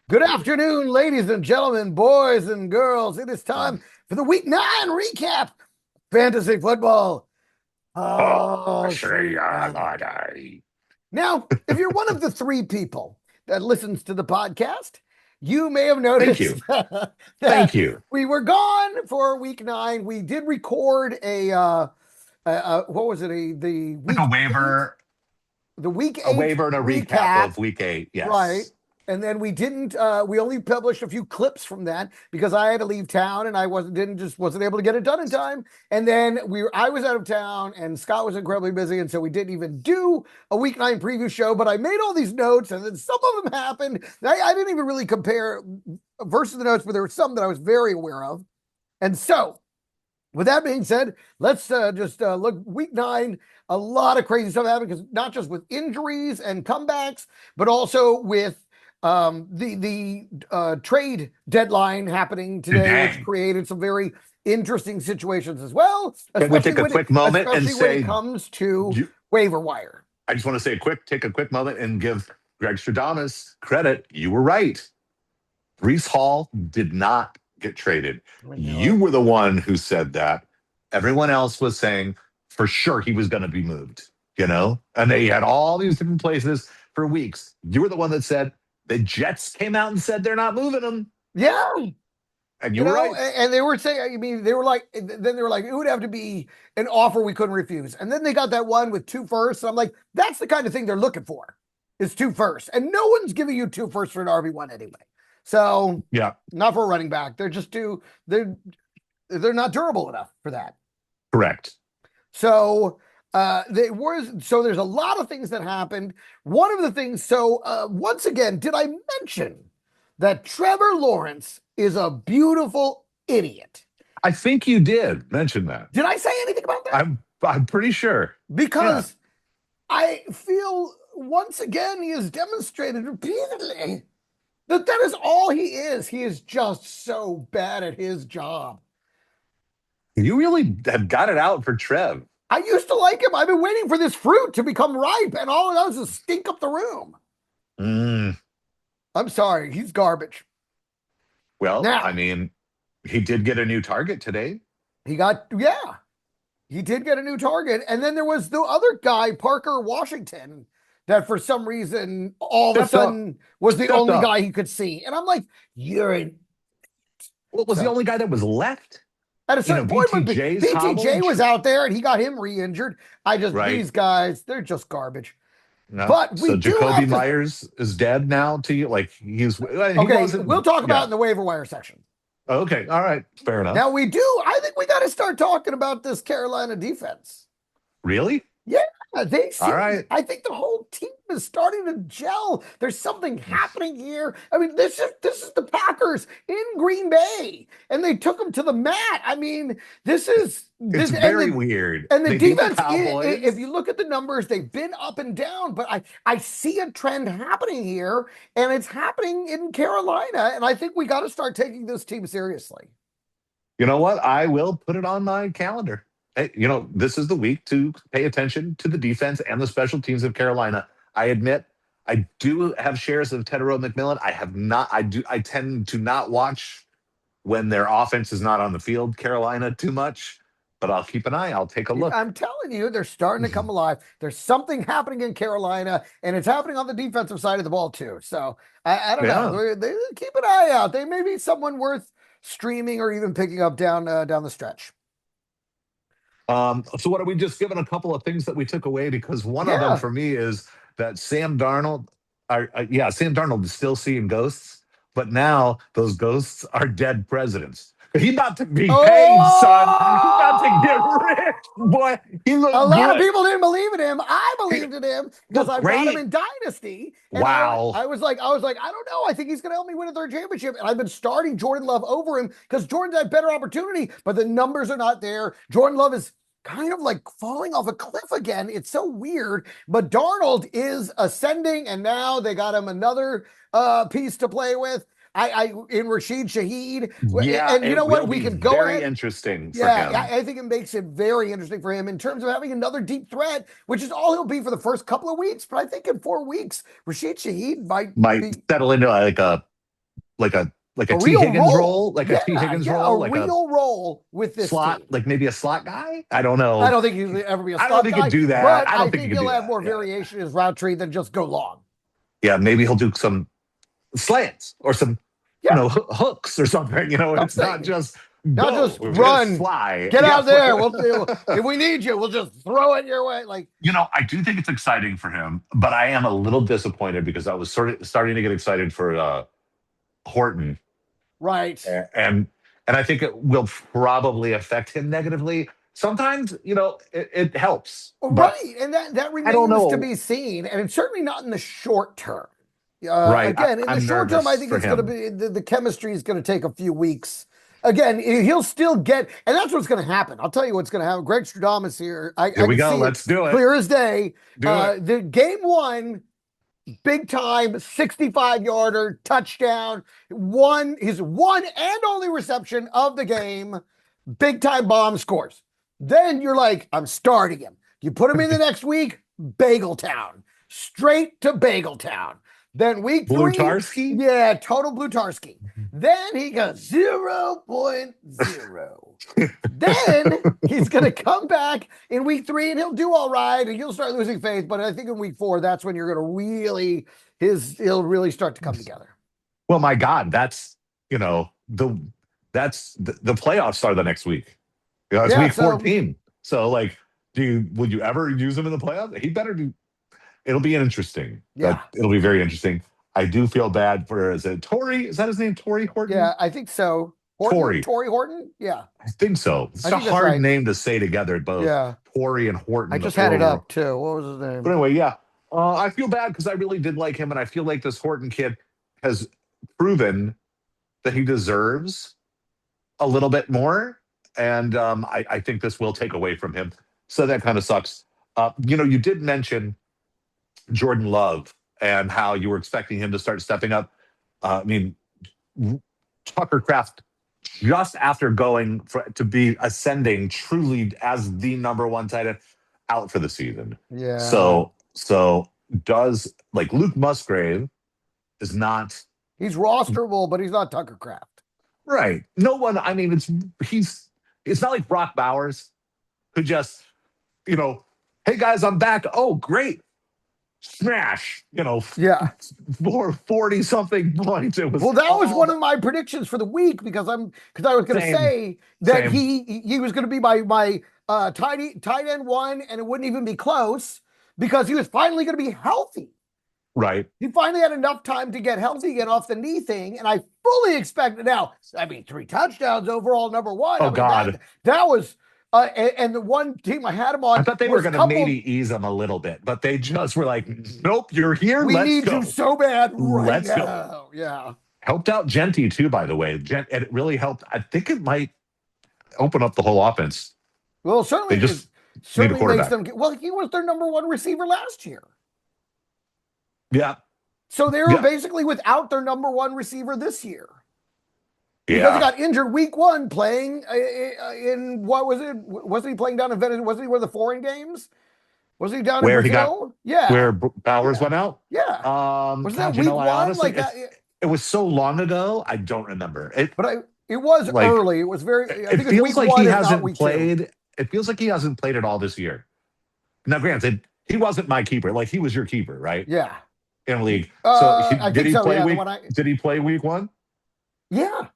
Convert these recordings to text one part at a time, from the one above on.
Good afternoon, ladies and gentlemen, boys and girls. It is time for the Week 9 recap. Fantasy football. Oh, sweet God. Now, if you're one of the three people that listens to the podcast, you may have Thank noticed you. Thank that you. we were gone for Week 9. We did record what was it? The Like Week 8, the Week a 8 waiver and a recap recap. of week 8. Right. Yes. And then we only published a few clips from that because I had to leave town and I wasn't able to get it done in time. And then I was out of town and Scott was incredibly busy. And so we didn't even do a week 9 preview show, but I made all these notes and then some of them happened. I didn't even really compare versus the notes, but there were some that I was very aware of. And so with that being said, let's just look week 9. A lot of crazy stuff happened because not just with injuries and comebacks, but also with the trade deadline happening today, which created some very interesting situations as well, Can we take a quick moment and especially when it say, comes to waiver wire. I just want to take a quick moment and give Gregstrodamus credit. You were right. Brees Hall did not get traded. You were the one who said that. Everyone else was saying for sure he was going to be moved, and they had all these different places for weeks. You were the one that said the Jets came out and said they're not moving him. Yeah. And you were right. And they were saying, then they were like, it would have to be an offer we couldn't refuse. And then they got that one with 2 firsts. And I'm like, that's the kind of thing they're looking for is 2 firsts. And no one's giving you 2 firsts for an RB1 anyway. So yeah, not for a running back. They're just they're not durable enough for that. Correct. So there's a lot of things that happened. One of the things, once again, did I mention that Trevor Lawrence is a beautiful idiot? I think you did mention that. Did I say anything about that? I'm pretty sure. Because I feel once again he has demonstrated repeatedly that is all he is. He is just so bad at his job. You really have got it out for Trev. I used to like him. I've been waiting for this fruit to become ripe, and all it does is stink up the room. I'm sorry. He's garbage. Well, now, I mean, he did get a new target today. He did get a new target. And then there was the other guy, Parker Washington, that for some reason all of a sudden was the only guy he could see. And I'm like, you're in. What was the only guy that was left? At a certain point, when BTJ was out there and he got him re-injured, these guys, they're just garbage. No. But so Jacoby Myers is dead now to you? Like we'll talk about it in the waiver wire section. Okay, all right, fair enough. Now I think we got to start talking about this Carolina defense. Really? Yeah, all right. I think the whole team is starting to gel. There's something happening here. I mean, this is the Packers in Green Bay, and they took them to the mat. I mean, it's very weird. And the defense, if you look at the numbers, they've been up and down, but I see a trend happening here, and it's happening in Carolina, and I think we got to start taking this team seriously. You know what? I will put it on my calendar. Hey, this is the week to pay attention to the defense and the special teams of Carolina. I admit, I do have shares of Tedero McMillan. I have not. I tend to not watch when their offense is not on the field, Carolina, too much. But I'll keep an eye. I'll take a look. I'm telling you, they're starting to come alive. There's something happening in Carolina, and it's happening on the defensive side of the ball, too. So I don't know. They keep an eye out. They may be someone worth streaming or even picking up down the stretch. So what are we just giving a couple of things that we took away? Because one of them for me is that Sam Darnold is still seeing ghosts, but now those ghosts are dead presidents. He's about to be paid, son. He's about to get rich, boy. A lot of people didn't believe in him. I believed in him because I brought him in Dynasty. And wow. I was like, I don't know. I think he's going to help me win a 3rd championship. And I've been starting Jordan Love over him because Jordan's had better opportunity, but the numbers are not there. Jordan Love is kind of like falling off a cliff again. It's so weird. But Darnold is ascending, and now they got him another piece to play with. In Rashid Shaheed. Yeah, and you know what? We can go very ahead. Interesting for him. I think it makes it very interesting for him in terms of having another deep threat, which is all he'll be for the first couple of weeks. But I think in 4 weeks, Rashid Shaheed might settle into like a like a T real Higgins role. role, like a T Higgins A role, like a real role with this slot, team. like maybe a slot guy. I don't know. I don't think he'll ever be a I slot don't think guy, he'd do that. but I I don't think think he could he'll do have that. more Yeah. variation in his route tree than just go long. Yeah, maybe he'll do some slants or some, Yeah. hooks or something. It's not just Not go, just it's run, fly. get Yeah. out there. If we need you, we'll just throw it your way. Like, I do think it's exciting for him, but I am a little disappointed because I was sort of starting to get excited for Horton, right. and I think it will probably affect him negatively. Sometimes, it helps, but Right. And that I don't remains to know. be seen. And it's certainly not in the short term. Right? Again, in the I'm short term, I nervous think for it's going to him. be the chemistry is going to take a few weeks. Again, he'll still get, and that's what's going to happen. I'll tell you what's going to happen. Gregstrodamus here. I Here we can go. see it Let's do it. clear as day. Do it. The game one, big time 65-yarder touchdown, his one and only reception of the game, big time bomb scores. Then you're like, I'm starting him. You put him in the next week, Bagel Town, straight to Bagel Town. Then week 3, Blutarski? yeah, total Blutarski. Then he goes 0.0. Then he's going to come back in week 3 and he'll do all right and he'll start losing faith. But I think in week 4, that's when you're going to he'll really start to come together. Well, my God, that's the playoffs are the next week. It's week 14. So would you ever use him in the playoffs? He better do. It'll be interesting. Yeah. It'll be very interesting. I do feel bad for, is it Torrey? Is that his name? Torrey Horton? Yeah, I think so. Torrey Horton? Yeah. I think so. It's a hard name to say together, both Torrey and Horton. I just had it up too. What was his name? But anyway, yeah. I feel bad because I really did like him, and I feel like this Horton kid has proven that he deserves a little bit more. And I think this will take away from him. So that kind of sucks. You did mention Jordan Love and how you were expecting him to start stepping up. Tucker Kraft, just after going to be ascending truly as the number one tight end, out for the season. Yeah. So does Luke Musgrave is not. He's rosterable, but he's not Tucker Kraft. Right. No one. It's not like Brock Bowers, who just, hey guys, I'm back. Oh, great. Smash, 40 something points. It was that was one of my predictions for the week because I was going to say that he was going to be my tight end one, and it wouldn't even be close because he was finally going to be healthy. Right. He finally had enough time to get healthy, get off the knee thing, and I fully expected. Now, 3 touchdowns overall, number one. Oh, God. That was. And the one team I had him on, I thought they were going to maybe ease him a little bit, but they just were like, nope, you're here. We need you so bad right now. Go. Yeah. Helped out Genty, too, by the way. It really helped. I think it might open up the whole offense. Well, certainly, they just certainly makes them. Well, he was their number one receiver last year. Yeah. So they were basically without their number one receiver this year. Because he got injured week 1 playing in, what was it? Wasn't he playing down in Venice? Wasn't he one of the foreign games? Was he down in Brazil? Where Bowers went out? Yeah. Was that week 1? Honestly, it was so long ago, I don't remember. It was early. It was very. I think it feels like he hasn't played. 2. It feels like he hasn't played at all this year. Now, granted, he wasn't my keeper. He was your keeper, right? Yeah. In league. Did he play week 1? Yeah.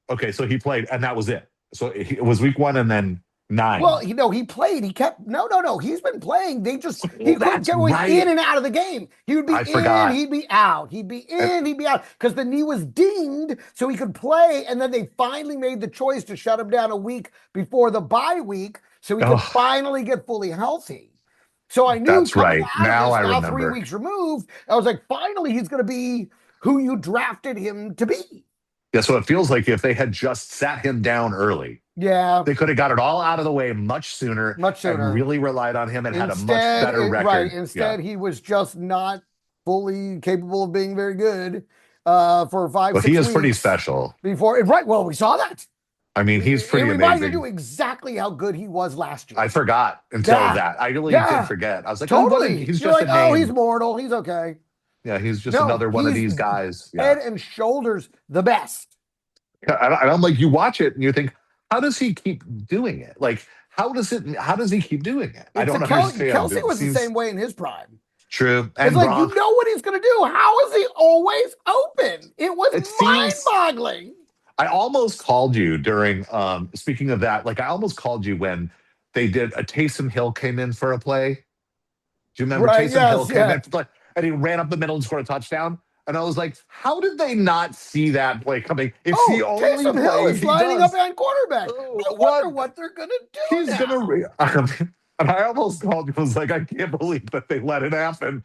Okay, so he played, and that was it. So it was week 1 and then 9. Well, he played. He kept no. He's been playing. He couldn't go in and out of the game. He would be he'd be out. He'd be in, he'd be out because the knee was dinged, so he could play. And then they finally made the choice to shut him down a week before the bye week, so he could finally get fully healthy. So I knew that's right. Now I remember. 3 weeks removed, I was like, finally, he's going to be who you drafted him to be. Yeah, so it feels like if they had just sat him down early, they could have got it all out of the way much sooner. And really relied on him and had a much better record. Right. Instead, he was just not fully capable of being very good for 5, 6 weeks. He is pretty special. Well, we saw that. He's pretty amazing. It reminded you exactly how good he was last year. I forgot until that. I really did forget. I was like, totally. He's just a name. He's mortal. He's okay. Yeah, he's just No, another one of he's these guys. head Yeah. and shoulders the best. I'm like, you watch it and you think, how does he keep doing it? Like, how does he keep doing it? I It's a don't understand. Kelsey It was the seems same way in his prime. true. It's And like you Gronk, know what he's going to do. How is he always open? It was it seems mind-boggling. I almost called you during speaking of that, like I almost called you when they did a Taysom Hill came in for a play. Do you remember Right? Taysom Hill Yes. came Yeah. in for play and he ran up the middle and scored a touchdown? And I was like, how did they not see that play coming? It's the Oh, only Taysom Hill play is he lining up does. at quarterback. Oh, I what? wonder what they're going to do He's now. gonna and I almost called you. Was like, I can't believe that they let it happen.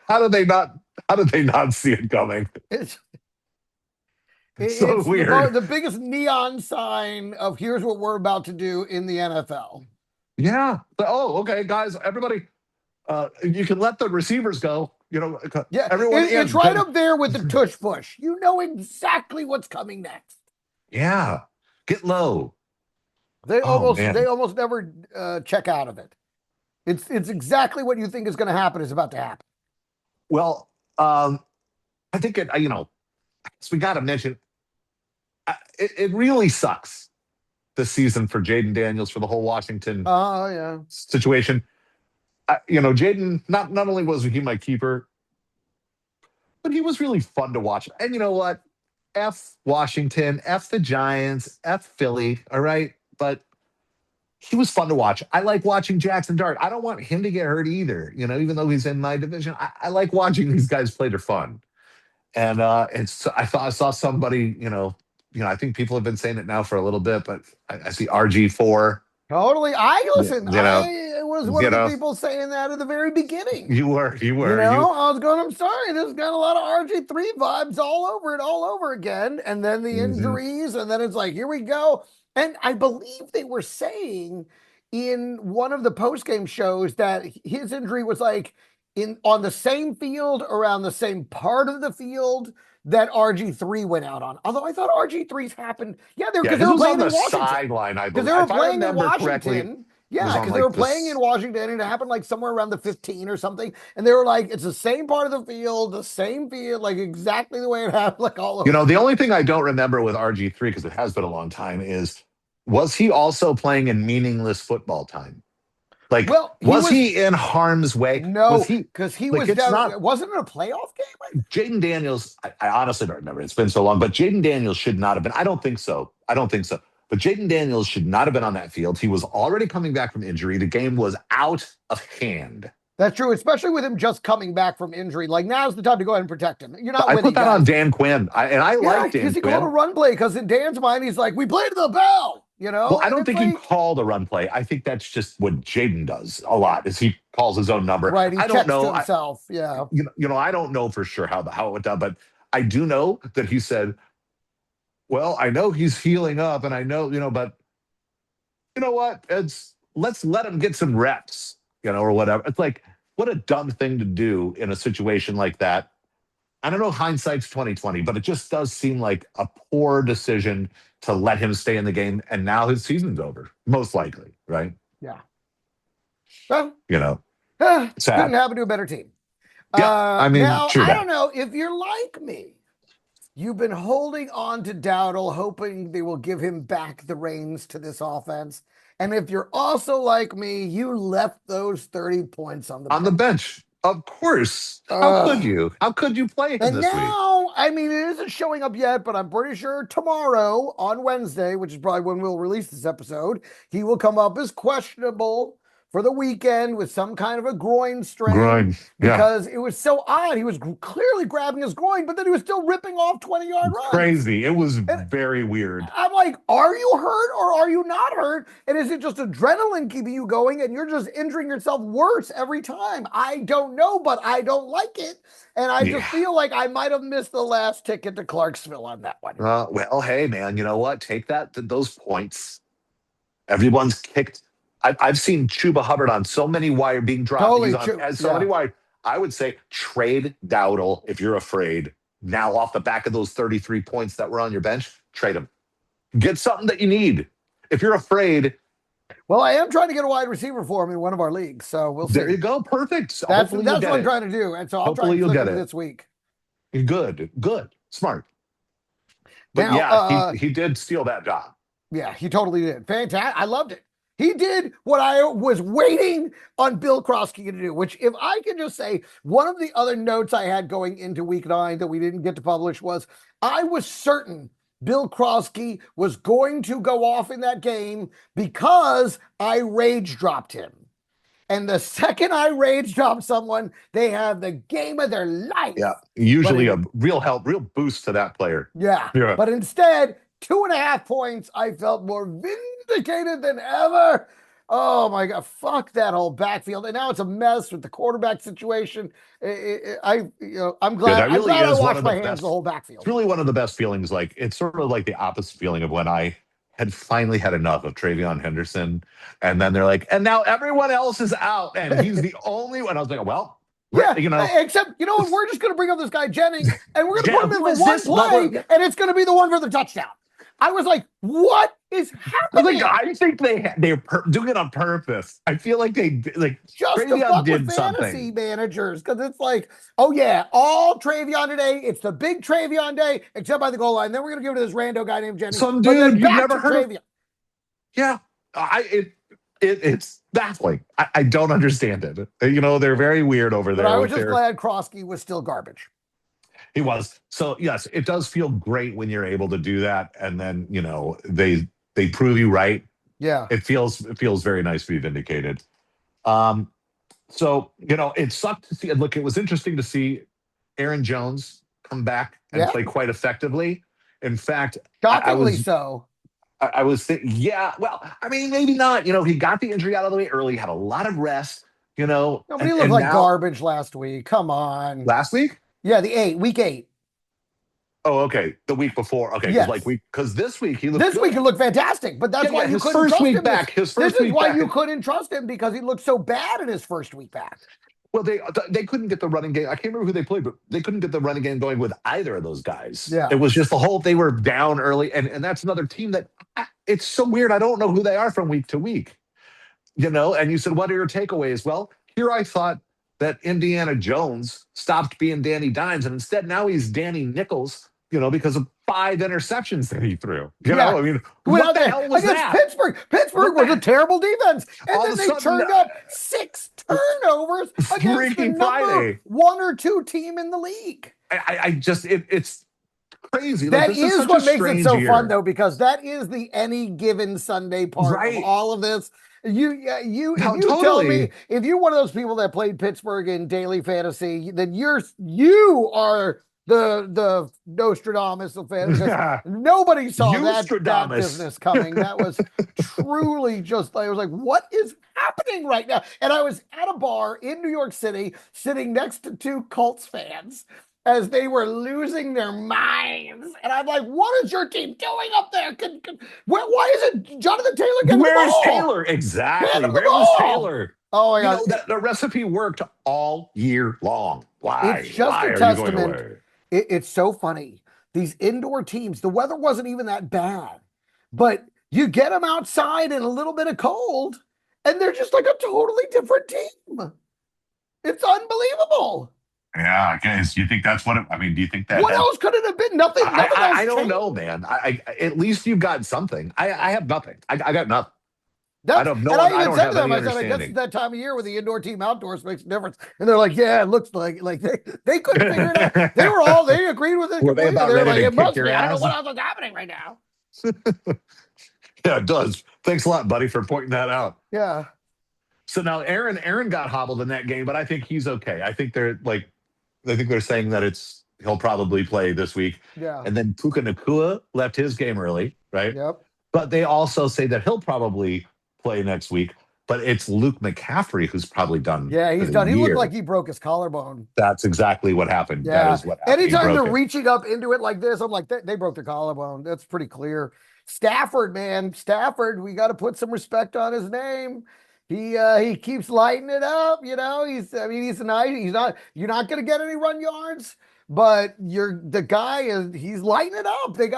How did they not? How did they not see it coming? It's So it's weird. the biggest neon sign of here's what we're about to do in the NFL. Yeah. Oh, okay, guys. Everybody, you can let the receivers go. Yeah, Everyone it's in. right up there with the tush push. You know exactly what's coming next. Yeah. Get low. They Oh man. almost never check out of it. It's exactly what you think is going to happen is about to happen. Well, I think it. We got to mention. It really sucks this season for Jaden Daniels for the whole Washington Oh yeah. situation. Jaden, not only was he my keeper, but he was really fun to watch. And you know what? F Washington, F the Giants, F Philly. All right. But he was fun to watch. I like watching Jackson Dart. I don't want him to get hurt either. Even though he's in my division, I like watching these guys play. They're fun. And I saw somebody, I think people have been saying it now for a little bit, but I see RG4. Totally. I You listen. know, I was one you of the know, people saying that at the very beginning. you You were, you. know, I was going, I'm sorry, this got a lot of RG3 vibes all over it, all over again. And then the Mhm. injuries, and then it's like, here we go. And I believe they were saying in one of the post-game shows that his injury was like in on the same field, around the same part of the field that RG3 went out on. Although I thought RG3's happened. Yeah, Yeah, because they his were was on playing the in Washington. sideline, I Because they believe. were If I playing in remember correctly, it Washington. Yeah, was on because they were like playing in this. Washington and it happened like somewhere around the 15 or something. And they were like, it's the same part of the same field, like exactly the way it happened, like all over. The only thing I don't remember with RG3, because it has been a long time, is was he also playing in meaningless football time? Like, Well, he was was he in harm's way? Was no, he because he like was it's down. not Wasn't it a playoff game? Jaden Daniels? I honestly don't remember. It's been so long, but Jaden Daniels should not have been. I don't think so. I don't think so. But Jaden Daniels should not have been on that field. He was already coming back from injury. The game was out of hand. That's true, especially with him just coming back from injury. Like now's the time to go ahead and protect him. You're not I winning, put that on guys. Dan Quinn, and I Yeah, like Dan because he called a Quinn. run play. Because in Dan's mind, he's like, we played the bell, Well, I and don't it's think he like, called a run play. I think that's just what Jaden does a lot. Is he calls his own number. right, he I don't checks to know. himself. Yeah. I don't know for sure how it went down, but I do know that he said, "Well, I know he's healing up, and I know but you know what? Let's let him get some reps, or whatever." It's like what a dumb thing to do in a situation like that. I don't know. Hindsight's 2020, but it just does seem like a poor decision to let him stay in the game, and now his season's over, most likely, right? Yeah. Well, You know, couldn't sad. happen to a better team. Yeah, I mean, Now, true I don't that. know if you're like me. You've been holding on to Dowdle, hoping they will give him back the reins to this offense. And if you're also like me, you left those 30 points on the On the bench. bench. Of course. How could Ugh. you? How could you play him And this week? now, I mean, it isn't showing up yet, but I'm pretty sure tomorrow on Wednesday, which is probably when we'll release this episode, he will come up as questionable for the weekend with some kind of a groin strain Groin. Yeah. because it was so odd. He was clearly grabbing his groin, but then he was still ripping off 20-yard runs. Crazy. It was And very weird. I'm like, are you hurt or are you not hurt? And is it just adrenaline keeping you going and you're just injuring yourself worse every time? I don't know, but I don't like it. And I just Yeah. feel like I might have missed the last ticket to Clarksville on that one. Well, hey, man, you know what? Take those points. Everyone's kicked. I've seen Chuba Hubbard on so many wire being dropped. Totally He's on true. so many Yeah. wire. I would say trade Dowdle if you're afraid. Now, off the back of those 33 points that were on your bench, trade him. Get something that you need. If you're afraid, Well, I am trying to get a wide receiver for him in one of our leagues, so we'll There see. you go. Perfect. So That's hopefully you'll that's get what I'm it. trying to do, and so I'll try Hopefully and you'll click get him it. this week. Good. Good. Smart. But Now, yeah, he did steal that job. yeah, he totally did. Fantastic. I loved it. He did what I was waiting on Bill Krosky to do, which, if I can just say, one of the other notes I had going into week 9 that we didn't get to publish was I was certain Bill Krosky was going to go off in that game because I rage dropped him. And the second I rage drop someone, they have the game of their life. Yeah. But Usually it, a real help, real boost to that player. yeah. Yeah. But instead, 2.5 points, I felt more vindicated than ever. Oh my God, fuck that whole backfield. And now it's a mess with the quarterback situation. I'm Yeah, glad that really I is one washed of the my hands of the best. whole It's backfield. really one of the best feelings. Like it's sort of like the opposite feeling of when I had finally had enough of Travion Henderson, and then they're like, and now everyone else is out, and he's the only one. I was like, well, Yeah, you know, except you know what? We're just going to bring up this guy Jennings, and we're going to put him in who for is one this? play, and it's going to be the one for the touchdown. I was like, "What is Like happening?" I think they're doing it on purpose. I feel like like Just to Travion fuck with did fantasy something. managers, because it's like, oh yeah, all Travion today. It's the big Travion day, except by the goal line. Then we're going to give it to this rando guy named Jennings, Some but then dude you've back never to heard of. Travion. Yeah, it's baffling. I don't understand it. They're very weird over But I there was with just their. glad Krosky was still garbage. He was. So yes, it does feel great when you're able to do that, and then they prove you right. Yeah, It feels very nice to be vindicated. Um, so it sucked to see. Look, it was interesting to see Aaron Jones come back and yeah, play quite effectively. In fact, I shockingly was so. I was thinking, yeah, well, I mean, maybe not. He got the injury out of the way early, had a lot of rest. No, but he And looked and like now garbage last week. Come on. last week. Yeah, week 8. Oh, okay. The week before. Okay, Yes. because this week he looked This week good. it looked fantastic, but Yeah, that's why yeah. you His couldn't first trust week him. back. His This first is week why back. you couldn't trust him, because he looked so bad in his first week back. Well, they couldn't get the running game. I can't remember who they played, but they couldn't get the running game going with either of those guys. Yeah. It was just the whole they were down early, and that's another team that it's so weird. I don't know who they are from week to week. And you said, what are your takeaways? Well, here I thought that Indiana Jones stopped being Danny Dimes, and instead now he's Danny Nichols. Because of 5 interceptions that he threw. Yeah. I mean, Went what out the there hell was against that? Pittsburgh. Pittsburgh What was a the terrible defense. And all of then a they sudden, turned up 6 turnovers against the Freaky number Friday. 1 or 2 team in the league. I just it's crazy. Like That this is is such a what makes it strange so fun, year, though, because that is the any given Sunday part of right? all of this. No, You tell me, totally. if you're one of those people that played Pittsburgh in daily fantasy, then you are the Nostradamus of fantasy, because nobody saw that Stradamus. business coming. That was truly just, I was like, what is happening right now? And I was at a bar in New York City sitting next to 2 Colts fans as they were losing their minds. And I'm like, what is your team doing up there? Why isn't Jonathan Taylor getting the Where's ball? Taylor? Hand Exactly. him the Where was ball. Taylor? Oh my God. That the recipe worked all year long. It's Why? just Why a are you going testament. away? It's so funny. These indoor teams, the weather wasn't even that bad, but you get them outside in a little bit of cold, and they're just like a totally different team. It's unbelievable. Yeah, okay. So you think that's what I mean? Do you think that What had? else could it have been? Nothing. Nothing else I don't changed. know, man. At least you've got something. I have nothing. I got nothing. That's, and I I even don't said to have them, any I said, I guess it's understanding. that time of year where the indoor team outdoors makes a difference. And they're like, yeah, it looks like they couldn't figure it out. They agreed with it Were they completely. about They were ready like, to it kick must your be. I don't know ass? what else is happening right now. Yeah, it does. Thanks a lot, buddy, for pointing that out. Yeah. So now Aaron got hobbled in that game, but I think he's okay. I think they're saying that he'll probably play this week. Yeah. And then Puka Nakua left his game early, right? Yep. But they also say that he'll probably play next week. But it's Luke McCaffrey who's probably done Yeah, for he's the done. He looked year. like he broke his collarbone. That's exactly what happened. That Yeah. is what happened. He Anytime they're broke it. reaching up into it like this, I'm like, they broke the collarbone. That's pretty clear. Stafford, man. Stafford, we got to put some respect on his name. He keeps lighting it up, he's nice. You're not gonna get any run yards, but he's lighting it up. They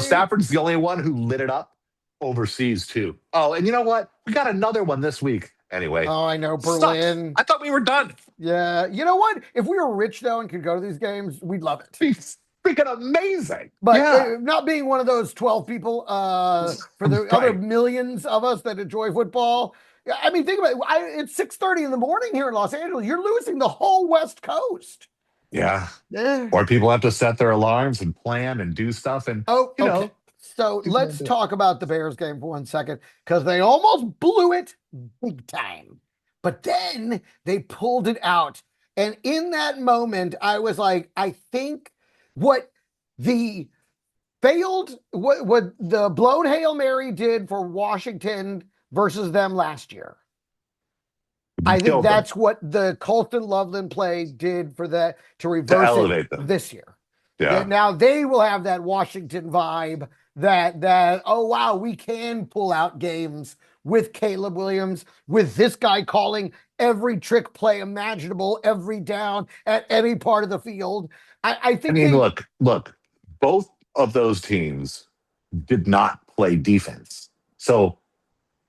Stafford's the only one who lit it up overseas too. Oh, and you know what? We got another one this week. Anyway, Oh, I know, sucks. Berlin. I thought we were done. Yeah, you know what? If we were rich though and could go to these games, we'd love it. It's freaking amazing. But Yeah. not being one of those 12 people, for the other Right. millions of us that enjoy football, I mean, think about it. It's 6:30 in the morning here in Los Angeles. You're losing the whole West Coast. Yeah. Yeah. Or people have to set their alarms and plan and do stuff. And, Oh, you okay. know, So people let's do it. talk about the Bears game for 1 second because they almost blew it big time. But then they pulled it out. And in that moment, I was like, I think what the what the blown Hail Mary did for Washington versus them last year. I think Killed them that's what the Colton Loveland play did for that to to reverse it elevate them. this year. Yeah. Now they will have that Washington vibe that oh wow, we can pull out games with Caleb Williams, with this guy calling every trick play imaginable every down at any part of the field. I I think mean, they look, both of those teams did not play defense. So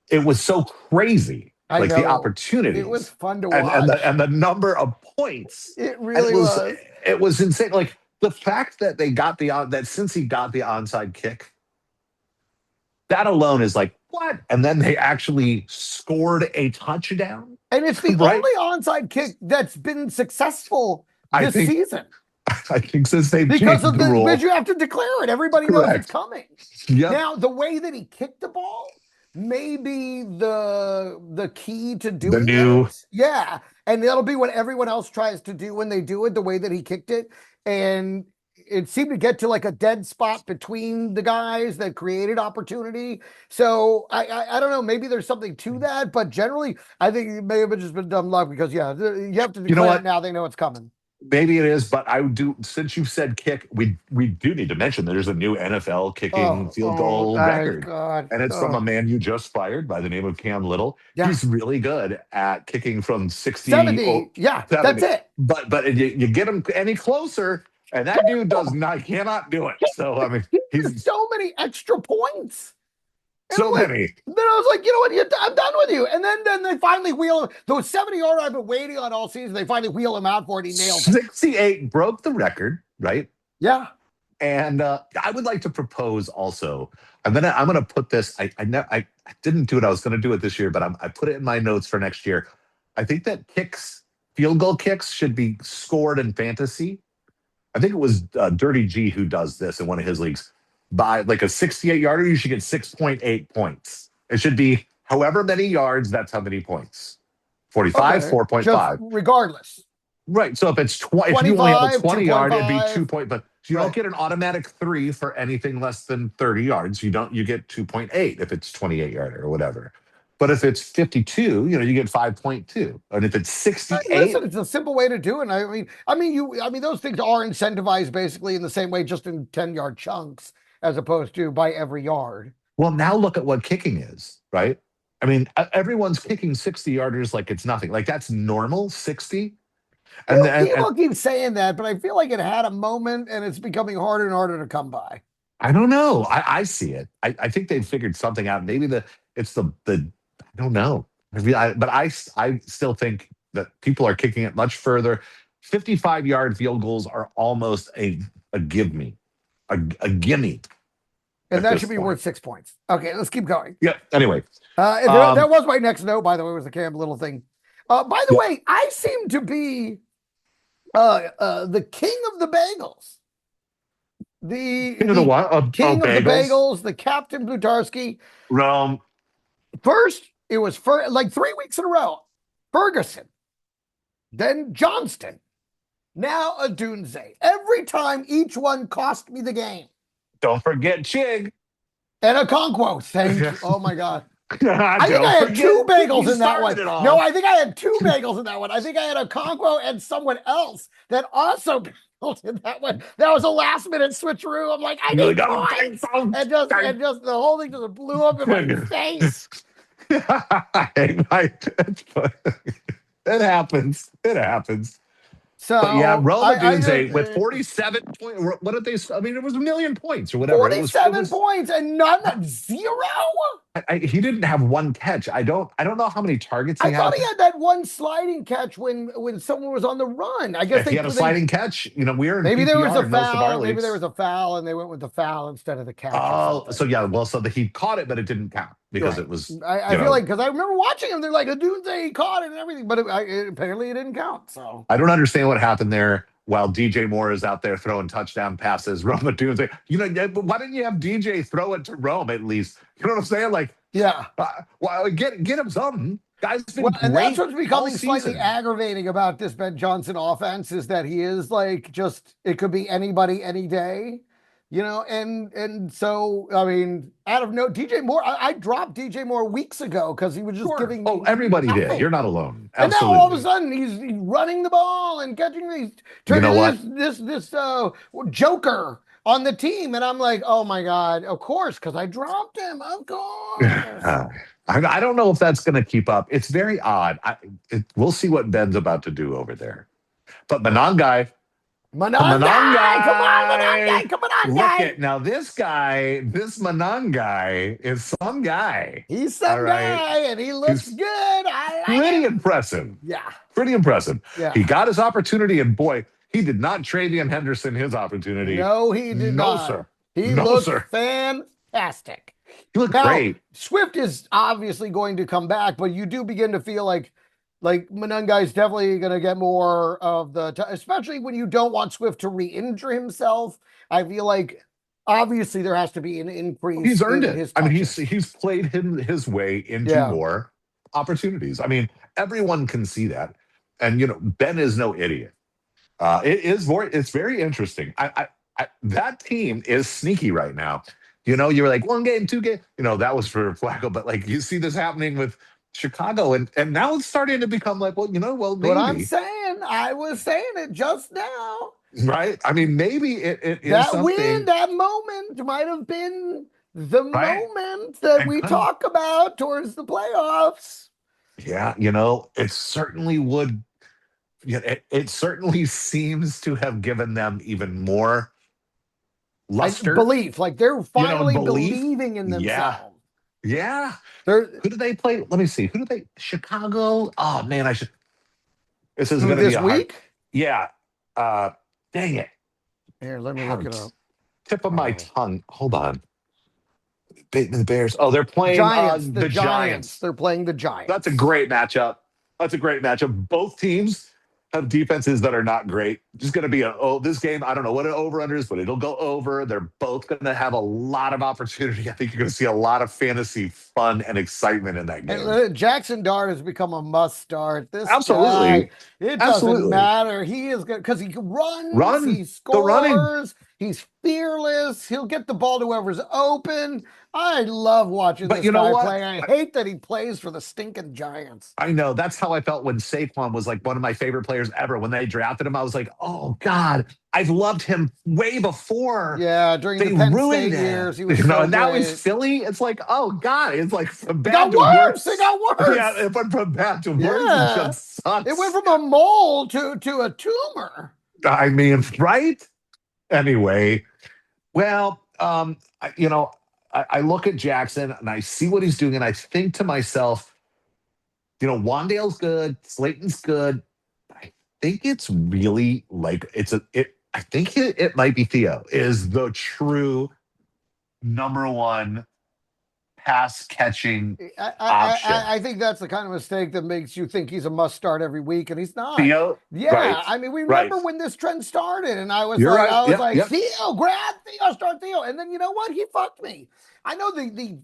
it was so crazy, I like the know it was opportunities fun to and watch. the number of points. It And really was. it was insane. Like the fact that they got that since he got the onside kick, that alone is like, what? And then they actually scored a touchdown, And it's the right? only onside kick that's been successful I this think season. I think since they've Because changed of the because rule. you have to declare it. Everybody knows it's Correct. coming. Yep. Now, the way that he kicked the ball may be the key to The doing new it. Yeah. And that'll be what everyone else tries to do when they do it, the way that he kicked it. And it seemed to get to like a dead spot between the guys that created opportunity. So I don't know. Maybe there's something to that, but generally, I think it may have just been dumb luck because yeah, you have to you know declare it what? now. They know it's coming. Maybe it is, but I do. Since you've said kick, we do need to mention that there's a new NFL kicking field goal My record, God. and it's from a Oh, man you just fired by the name of Cam Little. yeah. He's really good at kicking from 60, 70. Yeah, that's 70. it. But you get him any closer, and that dude cannot do it. So I mean, he's So many extra points. And so like, many. then I was like, you know what? I'm done with you. And then they finally wheel him. Those 70-yard I've been waiting on all season. They finally wheel him out for it. He nails it. 68 broke the record, right? Yeah. And I would like to propose also. I'm gonna put this. I didn't do it. I was gonna do it this year, but I put it in my notes for next year. I think that field goal kicks, should be scored in fantasy. I think it was Dirty G who does this in one of his leagues. By like a 68 yarder, you should get 6.8 points. It should be however many yards. That's how many points. 45, Okay. 4.5. Regardless. Right. So if it's if you only have a 25, 20 yard, it'd be 2.5. 2 point, but you Right. don't get an automatic 3 for anything less than 30 yards. You get 2.8 if it's 28 yarder or whatever. But if it's 52, you get 5.2. And if it's 68, Listen, it's a simple way to do it. I mean, those things are incentivized basically in the same way, just in 10-yard chunks, as opposed to by every yard. well, now look at what kicking is, right? I mean, everyone's kicking 60 yarders like it's nothing. Like that's normal, 60. And then People keep saying that, but I feel like it had a moment and it's becoming harder and harder to come by. I don't know. I see it. I think they've figured something out. Maybe it's the I don't know. But I still think that people are kicking it much further. 55-yard field goals are almost a give me, a gimme. And At that this should be point. worth 6 points. Okay, let's keep going. Yeah. Anyway, That was my next note, by the way, was the Cam Little thing. By the yeah. way, I seem to be the king of the bagels. You know the what? King of the Bagels? bagels, the Captain Blutarski. Rome. First, it was for like 3 weeks in a row. Ferguson, then Johnston, now Odunze. Every time, each one cost me the game. Don't forget Chig. And a Conquo, thank you. Oh my God. I think Don't I had forget 2 bagels he in that one. started it all. No, I think I had 2 bagels in that one. I think I had a Conquo and someone else that also bageled in that one. That was a last minute switcheroo. I'm like, I You're need like, points. And just the whole thing just blew up in my face. It happens. It happens. But yeah, So Rome I just Odunze with 47 points. What did they? I mean, it was a million points or whatever. It was. It 47 was. points and none zero. He didn't have one catch. I don't. I don't know how many targets he I thought had. he had that one sliding catch when someone was on the run. I guess If he had a sliding catch, we are in maybe there was PPR a in most of our foul. Maybe there leagues. was a foul, and they went with the foul instead of the catch or Oh, so something. yeah. Well, so he caught it, but it didn't count because Right. it was. I feel like because I remember watching him, they're like, Odunze, he caught it and everything, but apparently it didn't count. So I don't understand what happened there. While DJ Moore is out there throwing touchdown passes, Rome Odunze. Why didn't you have DJ throw it to Rome at least? You know what I'm saying? Like, yeah. well, get him something. Guy's Well, been and that's great what's all becoming slightly season. aggravating about this Ben Johnson offense is that he is like just it could be anybody any day, and so I mean, out of no DJ Moore, I dropped DJ Moore weeks ago because he was just Sure. giving Oh, me everybody did. You're nothing. not alone. And now all of a Absolutely. sudden he's running the ball and catching these You turning know what? this joker on the team, and I'm like, oh my god, of course, because I dropped him, of course. I don't know if that's going to keep up. It's very odd. We'll see what Ben's about to do over there. But Monangai, Manangai, come on, Manangai, come on, look guy. at now this guy, this Monangai is some guy. He's All some right. guy, and he looks He's good. I like pretty him. impressive. Yeah, Pretty impressive. He yeah. got his opportunity, and boy, he did not trade Ian Henderson his opportunity. No, he did No, not. sir. He No, looked sir. fantastic. He looked Now, great. Swift is obviously going to come back, but you do begin to feel like Manungai is definitely going to get more of especially when you don't want Swift to re-injure himself. I feel like obviously there has to be an increase He's earned in it. his I mean, touches. he's played his way into Yeah. more opportunities. I mean, everyone can see that, and Ben is no idiot. It's very interesting. That team is sneaky right now. You were like 1 game, 2 game. That was for Flacco, but like you see this happening with Chicago, and now it's starting to become like, well, What I'm maybe, saying, I was saying it just now. right? I mean, maybe it is That win, something, that moment might have been the right? moment that And we could, talk about towards the playoffs. yeah, it certainly would. Yeah, it certainly seems to have given them even more luster, Belief, like they're and finally belief. believing in Yeah, themselves. yeah. They're Who do they play? Let me see. Who do they? Chicago. Oh man, I should. This is who going to be this a hard. week? Yeah. Dang it. Here, let me look it up. Tip of my Oh. tongue. Hold on. The Bears. Oh, they're playing Giants, the the Giants. Giants. They're playing the That's a Giants. great matchup. That's a great matchup. Both teams have defenses that are not great. Just going to be this game. I don't know what an over under is, but it'll go over. They're both going to have a lot of opportunity. I think you're going to see a lot of fantasy fun and excitement in that game. And Jackson Dart has become a must start. This Absolutely. guy, it doesn't Absolutely. matter. He is good because he runs, Run he the running. scores, he's fearless. He'll get the ball to whoever's open. I love watching But this you know guy what? play. I hate that he plays for the stinking Giants. I know that's how I felt when Saquon was like one of my favorite players ever. When they drafted him, I was like, oh God, I've loved him way before. Yeah, during They the Penn ruined State it. years, he was so And now he's great. Philly. It's like, oh God, it's like from It got bad to worse. It worse. got Yeah, worse. it went from bad to worse. It Yeah. just It went sucks. from a mole to a tumor. I mean, right? Anyway, well, I look at Jackson and I see what he's doing, and I think to myself, Wandale's good, Slayton's good. I think it's really like I think it might be Theo is the true number one pass catching option. I think that's the kind of mistake that makes you think he's a must start every week, and he's not. Theo, Yeah, right, I mean, we right. remember when this trend started, and You're right. I was Yep, like, yep. Theo, grab Theo, start Theo, and then you know what? He fucked me. I know the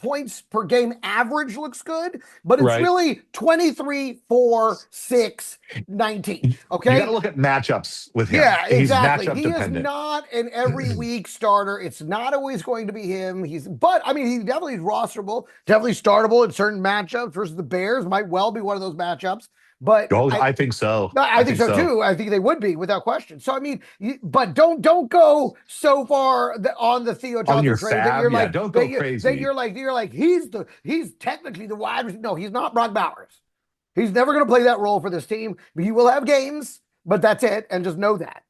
points per game average looks good, but it's Right. really 23, 4, 6, 19. Okay. You got to look at matchups with him. Yeah, He's exactly. matchup He is dependent. not an every week starter. It's not always going to be him. But I mean, he definitely is rosterable, definitely startable in certain matchups versus the Bears. Might well be one of those matchups. But Oh, I think so. I think so too. I think they would be without question. So I mean, but don't go so far on the Theo Johnson your train that fab, you're yeah, like don't go crazy. that you're like he's technically the wide receiver. No, he's not Brock Bowers. He's never going to play that role for this team. But he will have games. but that's it. And just know that.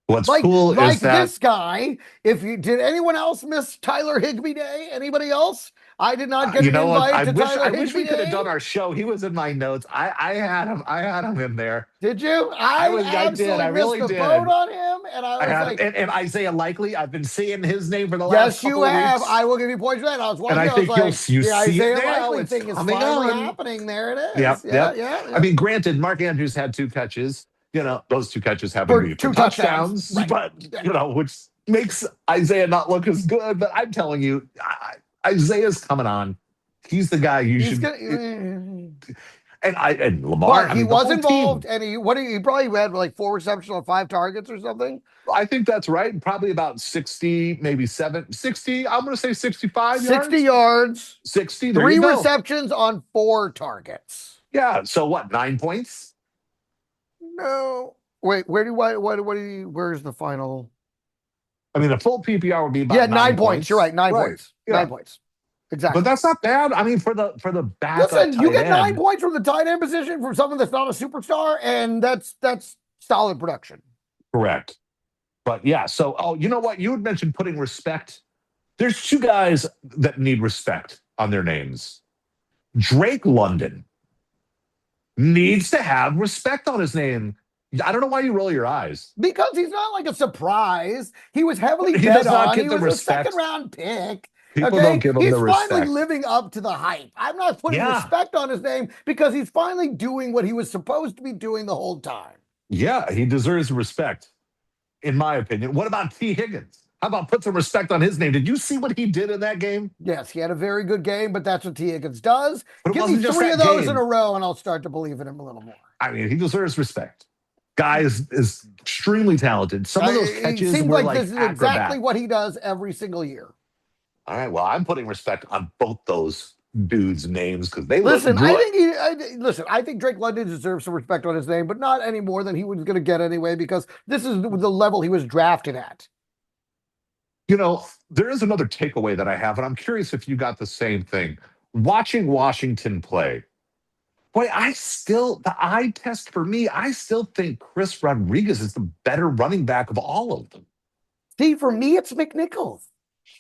What's Like, cool like is that this guy, if you did anyone else miss Tyler Higbee Day? Anybody else? I did not get you an know what? invite to Tyler I wish Higbee we could have Day. done our show. He was in my notes. I had him in there. Did you? I did. Absolutely I missed really the boat did. on him. And I I was had like, and Isaiah Likely. I've been seeing his name for the last yes, you couple of have. weeks, I will give you points for that. I was and watching I it. I was think you like, the see it Isaiah now. Likely It's thing is coming finally on. happening. There it Yep, is. Yeah, yep. yeah, I yeah. mean, granted, Mark Andrews had 2 catches. Those 2 catches happen to For be for 2 touchdowns. touchdowns, Right. but which makes Isaiah not look as good. But I'm telling you, Isaiah's coming on. He's the guy you He's should. gonna. And Lamar. But I he mean, the was whole involved, team. and he probably had like 4 receptions on 5 targets or something. I think that's right. Probably about 60, maybe 60. I'm going to say 65 60 yards. yards, 60. There 3 you go. receptions on 4 targets. Yeah. So what? 9 points? No. Wait, where's the final? I mean, a full PPR would be about Yeah, 9 9 points. You're right. 9 Right. points. Yeah. 9 points. Exactly. But that's not bad. I mean, for the backup Listen, you tight get 9 end. points from the tight end position from someone that's not a superstar, and that's solid production. Correct. But yeah, so you know what? You had mentioned putting respect. There's 2 guys that need respect on their names. Drake London needs to have respect on his name. I don't know why you roll your eyes. Because he's not like a surprise. He was heavily He bet does not on. get He the was respect. a 2nd-round pick. People Okay, don't give him he's the finally respect. living up to the hype. I'm not putting Yeah. respect on his name because he's finally doing what he was supposed to be doing the whole time. Yeah, he deserves respect, in my opinion. What about T. Higgins? How about put some respect on his name? Did you see what he did in that game? Yes, he had a very good game, but that's what T. Higgins does. But it Give me wasn't just 3 that of those game. in a row, and I'll start to believe in him a little more. I mean, he deserves respect. Guy is extremely talented. Some of those It catches seems were like like this is acrobat. exactly what he does every single year. All right, well, I'm putting respect on both those dudes' names because they Listen, look good. I think Drake London deserves some respect on his name, but not any more than he was going to get anyway, because this is the level he was drafted at. There is another takeaway that I have, and I'm curious if you got the same thing. Watching Washington play, boy, the eye test for me, I still think Chris Rodriguez is the better running back of all of them. See, for me, it's McNichols.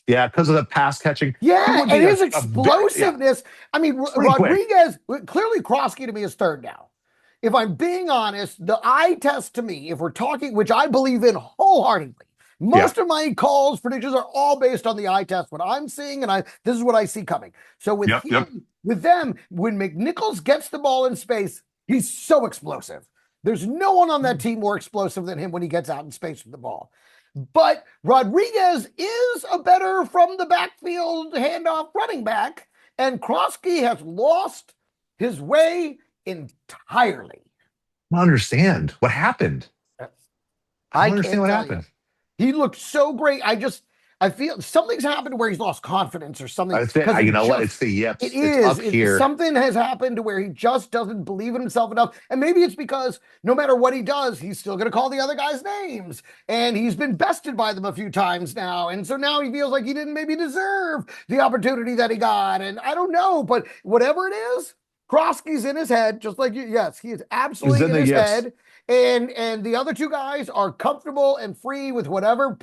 Yeah, because of the pass catching. Yeah, and his explosiveness. I mean, Rodriguez, clearly Krosky to me is 3rd now. If I'm being honest, the eye test to me, if we're talking, which I believe in wholeheartedly, most of my calls, predictions are all based on the eye test, what I'm seeing, and this is what I see coming. So with with them, when McNichols gets the ball in space, he's so explosive. There's no one on that team more explosive than him when he gets out in space with the ball. But Rodriguez is a better from the backfield handoff running back, and Krosky has lost his way entirely. I don't understand what happened. I don't understand what happened. He looked so great. I feel something's happened where he's lost confidence or something. You know what? It's the yips. It is. Up here. Something has happened to where he just doesn't believe in himself enough. And maybe it's because no matter what he does, he's still going to call the other guys names. And he's been bested by them a few times now. And so now he feels like he didn't maybe deserve the opportunity that he got. And I don't know, but whatever it is, Krosky's in his head, just like you. Yes, he is absolutely in his head. And the other 2 guys are comfortable and free with whatever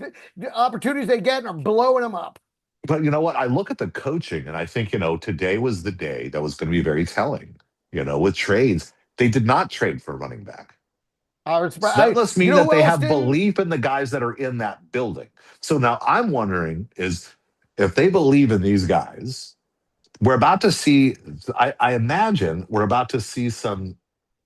opportunities they get and are blowing them up. But you know what? I look at the coaching and I think, today was the day that was going to be very telling. With trades, they did not trade for a running back. So that must mean that they have belief in the guys that are in that building. So now I'm wondering is if they believe in these guys, we're about to see, I imagine we're about to see some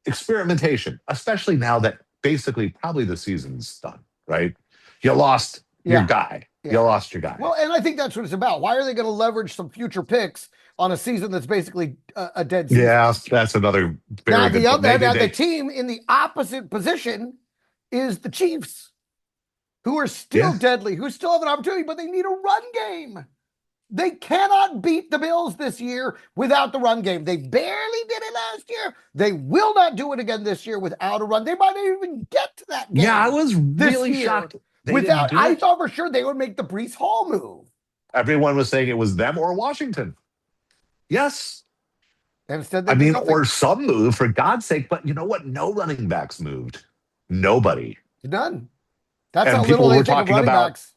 experimentation, especially now that basically probably the season's done, right? You lost your guy. You lost your guy. Well, and I think that's what it's about. Why are they going to leverage some future picks on a season that's basically a dead season? Yeah, that's another very good point. The team in the opposite position is the Chiefs, who are still deadly, who still have an opportunity, but they need a run game. They cannot beat the Bills this year without the run game. They barely did it last year. They will not do it again this year without a run. They might not even get to that game. Yeah, I was really shocked. I thought for sure they would make the Breece Hall move. Everyone was saying it was them or Washington. Yes. Instead, or some move, for God's sake. But you know what? No running backs moved. Nobody. None. That's how And little people they were think of talking running about backs.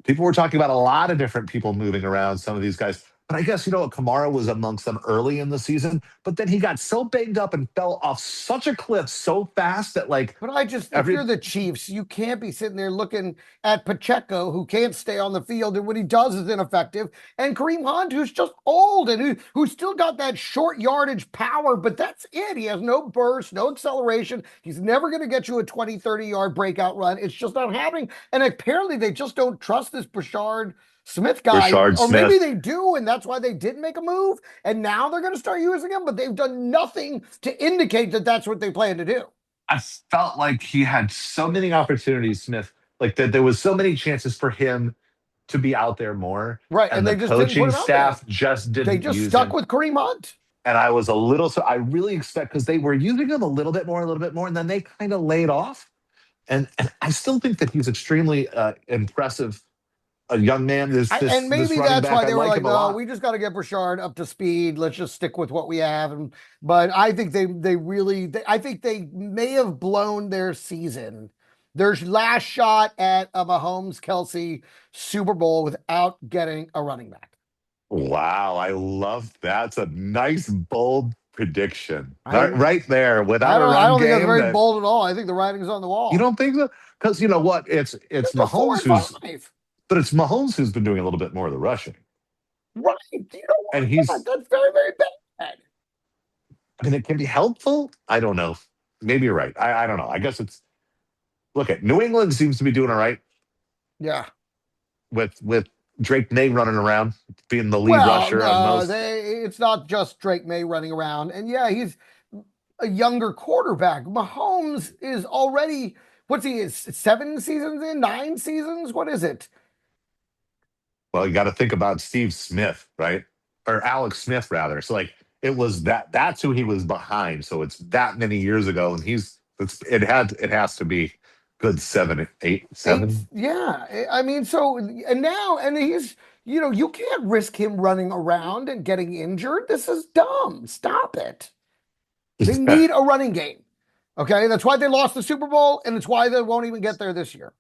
a lot of different people moving around, some of these guys. But I guess, Kamara was amongst them early in the season, but then he got so banged up and fell off such a cliff so fast that like But if every you're the Chiefs, you can't be sitting there looking at Pacheco, who can't stay on the field, and what he does is ineffective, and Kareem Hunt, who's just old and who's still got that short yardage power, but that's it. He has no burst, no acceleration. He's never going to get you a 20, 30-yard breakout run. It's just not happening. And apparently they just don't trust this Brashard Smith guy, Rashard or maybe Smith. they do, and that's why they didn't make a move, and now they're going to start using him, but they've done nothing to indicate that that's what they plan to do. I felt like he had so many opportunities, Smith, like that there was so many chances for him to be out there more. Right, And and the they just didn't put coaching him out there. staff just They didn't just use stuck him. with Kareem Hunt. And I really expect, because they were using him a little bit more, and then they kind of laid off. And I still think that he's extremely impressive. A young man, And this maybe running that's back, why I they were like like, him a no, lot. we just got to get Brashard up to speed. Let's just stick with what we have. But I think I think they may have blown their season, their last shot at a Mahomes Kelsey Super Bowl without getting a running back. Wow, I love that. It's a nice, bold prediction. I Right there, without a I run don't think that's game, very that bold at all. I think the writing's on the you wall. don't think so? Because you know what? It's They're 4 Mahomes and 5. but it's Mahomes who's been doing a little bit more of the rushing. Right. You don't And want that. That's very, very bad. I mean, it can be helpful. I don't know. Maybe you're right. I don't know. I guess look at New England seems to be doing all right Yeah. with Drake May running around, being the lead Well, rusher of no, most. it's not just Drake May running around. And yeah, he's a younger quarterback. Mahomes is already, what's he, is 7 seasons in, 9 seasons? What is it? Well, you got to think about Steve Smith, right? Or Alex Smith, rather. So, like, that's who he was behind. So it's that many years ago, and it has to be good 7, 8, 8, 7. yeah. I mean, so, and now, and he's, you can't risk him running around and getting injured. This is dumb. Stop it. They need a running game. Okay. That's why they lost the Super Bowl, and it's why they won't even get there this year.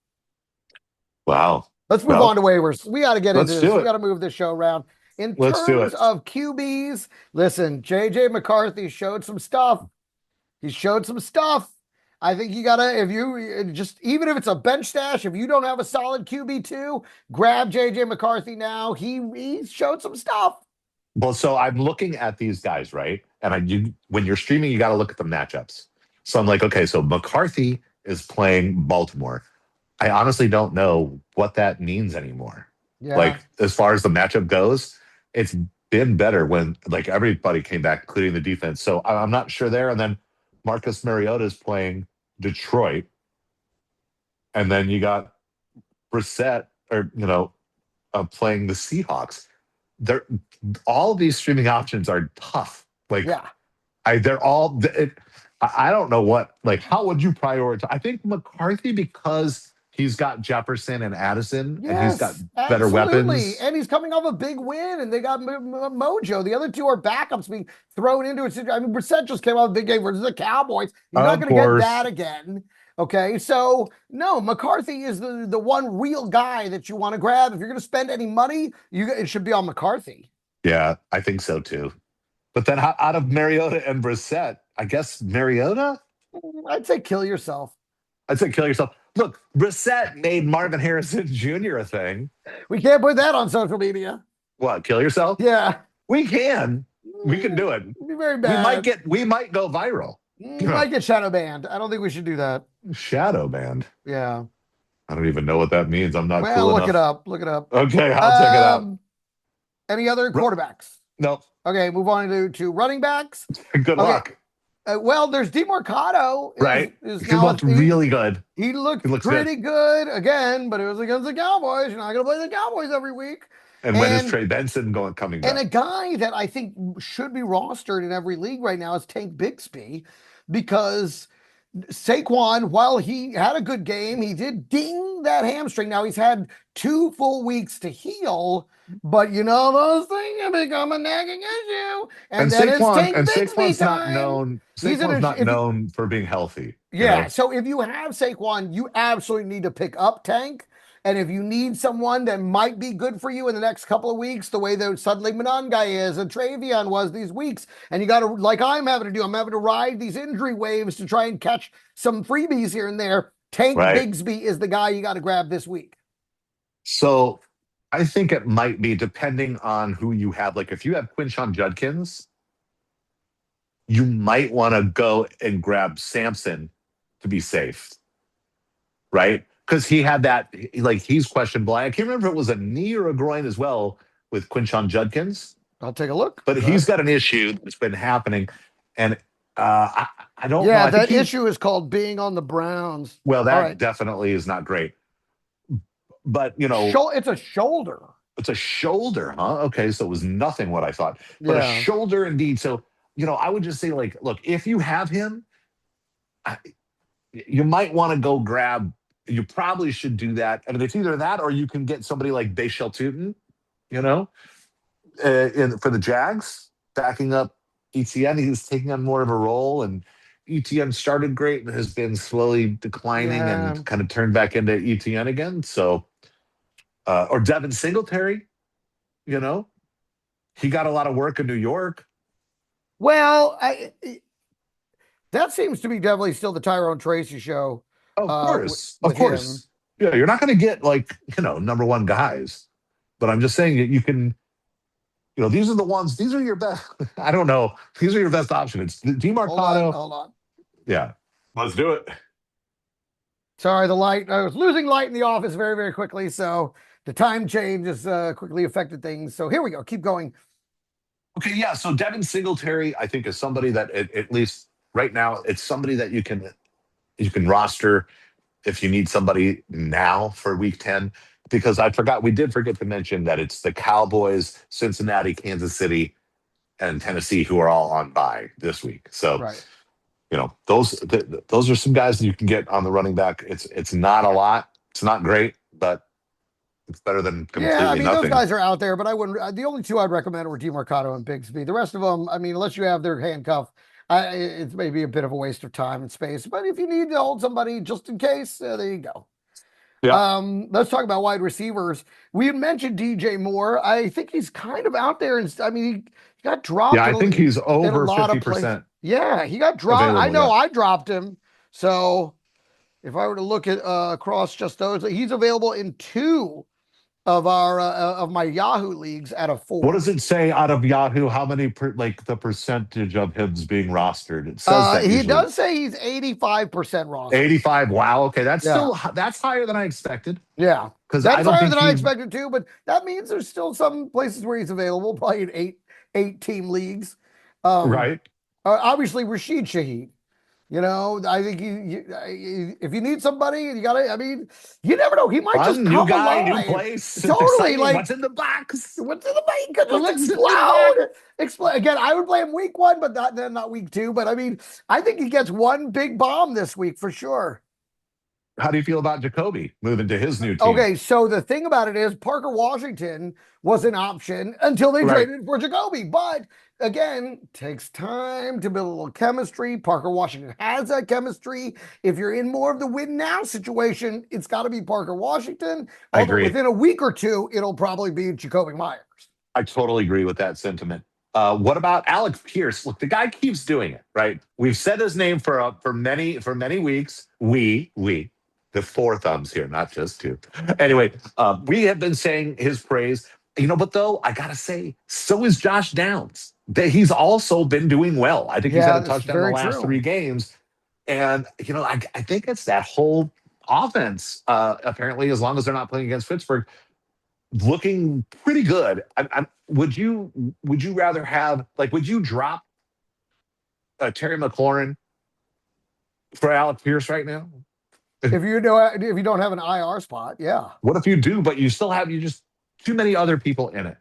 Wow. Let's move on to waivers. We got to get into Let's this. do We it. got to move this show around. In Let's do terms it. of QBs, listen, JJ McCarthy showed some stuff. He showed some stuff. I think you got to, if you just, even if it's a bench stash, if you don't have a solid QB2, grab JJ McCarthy now. He showed some stuff. Well, so I'm looking at these guys, right? And when you're streaming, you got to look at the matchups. So I'm like, okay, so McCarthy is playing Baltimore. I honestly don't know what that means anymore. Yeah. Like, as far as the matchup goes, it's been better when like everybody came back, including the defense. So I'm not sure there. And then Marcus Mariota is playing Detroit. And then you got Brissett playing the Seahawks. All of these streaming options are tough. Like, Yeah. they're all. I don't know what. Like, how would you prioritize? I think McCarthy, because he's got Jefferson and Addison, and he's got better weapons. And he's coming off a big win, and they got Mojo. The other two are backups being thrown into it. I mean, Brissett just came off a big game versus the Cowboys. He's not going to get that again. Okay, so no, McCarthy is the one real guy that you want to grab. If you're going to spend any money, it should be on McCarthy. Yeah, I think so too. But then out of Mariota and Brissett, I guess Mariota? I'd say kill yourself. Look, Brissett made Marvin Harrison Jr. a thing. We can't put that on social media. What, kill yourself? Yeah. We can. We can do it. It'd be very bad. We might go viral. We might get shadow banned. I don't think we should do that. Shadow banned? Yeah. I don't even know what that means. I'm not cool look enough. it up. Look it up. Okay, I'll check it out. Any other quarterbacks? No. Okay, move on to running backs. Good luck. Well, there's DeMarcado. Right. He looked really good. He looked pretty good again, but it was against the Cowboys. You're not going to play the Cowboys every week. And when is Trey Benson coming back? And a guy that I think should be rostered in every league right now is Tank Bigsby, because Saquon, while he had a good game, he did ding that hamstring. Now he's had 2 full weeks to heal, but those things have become a nagging issue. And then Saquon, it's Tank Bigsby Saquon's time. not known for being healthy. you Yeah. know? So if you have Saquon, you absolutely need to pick up Tank. And if you need someone that might be good for you in the next couple of weeks, the way that suddenly Monongai is and Travion was these weeks, and you got to, like I'm having to do, I'm having to ride these injury waves to try and catch some freebies here and there. Tank Right. Bigsby is the guy you got to grab this week. So I think it might be depending on who you have. Like if you have Quinshon Judkins, you might want to go and grab Samson to be safe, right? Because he had that, like he's questionable. I can't remember if it was a knee or a groin as well with Quinshon Judkins, I'll take a look. but Go he's ahead. got an issue that's been happening. And I don't know. Yeah, I think that issue is called being on the Browns. well, All that right. definitely is not great. But, It's a shoulder. it's a shoulder, huh? Okay, so it was nothing what I thought, but a Yeah. shoulder indeed. So, I would just say, like, look, if you have him, I, you might want to go grab. You probably should do that. I mean, it's either that or you can get somebody like Bashal Tutin, you know, for the Jags, backing up ETN. He's taking on more of a role, and ETN started great and has been slowly declining Yeah. and kind of turned back into ETN again. So, or Devin Singletary, you know, he got a lot of work in New York. Well, that seems to be definitely still the Tyrone Tracy show. Of course, of With him. course. Yeah, you're not going to get like number one guys, but I'm just saying that you can. These are the ones. These are your best. I don't know. These are your best options. It's DeMarcado. Hold on. Yeah, let's do it. Sorry, the light. I was losing light in the office very, very quickly, so the time change has quickly affected things. So here we go. Keep going. Okay, yeah. So Devin Singletary, I think, is somebody that at least right now, it's somebody that you can roster if you need somebody now for week 10. Because we did forget to mention that it's the Cowboys, Cincinnati, Kansas City, and Tennessee who are all on bye this week. So, Right. those are some guys that you can get on the running back. It's not a lot. It's not great, but it's better than completely Yeah, I mean, nothing. those guys are out there, but I wouldn't. The only two I'd recommend were DeMarcado and Bigsby. The rest of them, I mean, unless you have their handcuff, it's maybe a bit of a waste of time and space. But if you need to hold somebody just in case, there you go. Yeah. Let's talk about wide receivers. We had mentioned DJ Moore. I think he's kind of out there, and I mean, he got dropped. Yeah, I think he's in a over lot of places. 50%. Yeah, he got dropped. I know yeah. I dropped him. So if I were to look at across just those, he's available in 2 of our of my Yahoo leagues out of 4. What does it say out of Yahoo? How many the percentage of him's being rostered? It says that He usually. does say he's 85% roster. 85. Wow. Okay, that's Yeah. that's higher than I expected. Yeah, Because that's higher than I expected too. But that means there's still some places where he's available, probably in eight team leagues. Right. Obviously, Rashid Shaheed. I think if you need somebody, you got to. I mean, you never know. He might just new come guy, alive. new place. Totally. Like what's in the box? What's in the bank? Could just What's in the explode. Explode again. I would play him week 1, but not week 2. But I mean, I think he gets one big bomb this week for sure. How do you feel about Jacoby moving to his new team? Okay, so the thing about it is Parker Washington was an option until they traded for Jacoby. But again, takes time to build a little chemistry. Parker Washington has that chemistry. If you're in more of the win now situation, it's got to be Parker Washington. I agree. Within a week or 2, it'll probably be Jacoby Myers. I totally agree with that sentiment. What about Alec Pierce? Look, the guy keeps doing it, right? We've said his name for many weeks. The 4 thumbs here, not just 2. Anyway, we have been saying his praise. But though I gotta say, so is Josh Downs. He's also been doing well. I think he's had a touchdown in the last 3 games, and I think it's that whole offense. Apparently, as long as they're not playing against Pittsburgh, looking pretty good. Would you rather have would you drop Terry McLaurin for Alec Pierce right now? If you don't have an IR spot, yeah. What if you do, but you still have just too many other people in it?